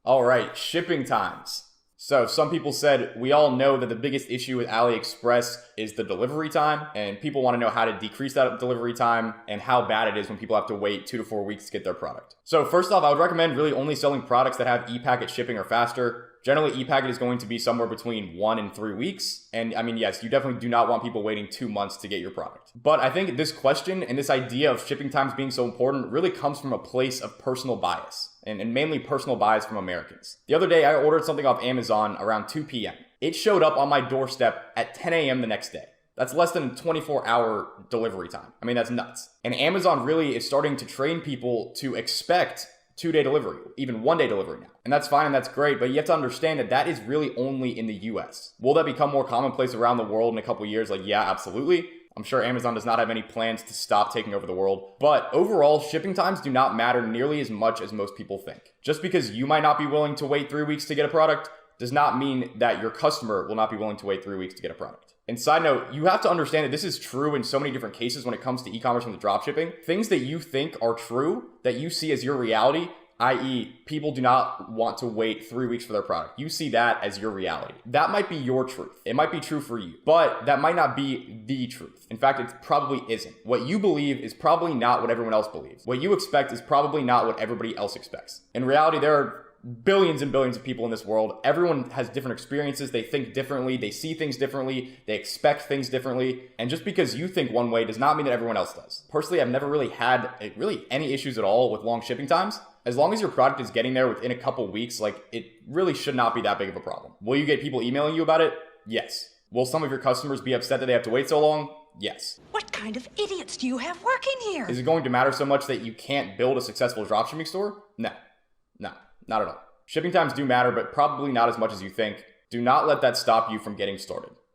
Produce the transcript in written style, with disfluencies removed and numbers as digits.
All right, shipping times. So some people said, we all know that the biggest issue with AliExpress is the delivery time, and people want to know how to decrease that delivery time and how bad it is when people have to wait 2 to 4 weeks to get their product. So first off, I would recommend really only selling products that have e-packet shipping or faster. Generally, e-packet is going to be somewhere between 1 and 3 weeks. And I mean, yes, you definitely do not want people waiting 2 months to get your product. But I think this question and this idea of shipping times being so important really comes from a place of personal bias. And mainly personal bias from Americans. The other day, I ordered something off Amazon around 2 p.m. It showed up on my doorstep at 10 a.m. the next day. That's less than a 24-hour delivery time. I mean, that's nuts. And Amazon really is starting to train people to expect 2-day delivery, even 1-day delivery now. And that's fine and that's great, but you have to understand that that is really only in the US. Will that become more commonplace around the world in a couple years? Like, yeah, absolutely. I'm sure Amazon does not have any plans to stop taking over the world, but overall, shipping times do not matter nearly as much as most people think. Just because you might not be willing to wait 3 weeks to get a product does not mean that your customer will not be willing to wait 3 weeks to get a product. And side note, you have to understand that this is true in so many different cases when it comes to e-commerce and the dropshipping. Things that you think are true, that you see as your reality, i.e., people do not want to wait 3 weeks for their product. You see that as your reality. That might be your truth. It might be true for you, but that might not be the truth. In fact, it probably isn't. What you believe is probably not what everyone else believes. What you expect is probably not what everybody else expects. In reality, there are billions and billions of people in this world. Everyone has different experiences. They think differently. They see things differently. They expect things differently. And just because you think one way does not mean that everyone else does. Personally, I've never really had any issues at all with long shipping times. As long as your product is getting there within a couple weeks, it really should not be that big of a problem. Will you get people emailing you about it? Yes. Will some of your customers be upset that they have to wait so long? Yes. What kind of idiots do you have working here? Is it going to matter so much that you can't build a successful dropshipping store? No, not at all. Shipping times do matter, but probably not as much as you think. Do not let that stop you from getting started.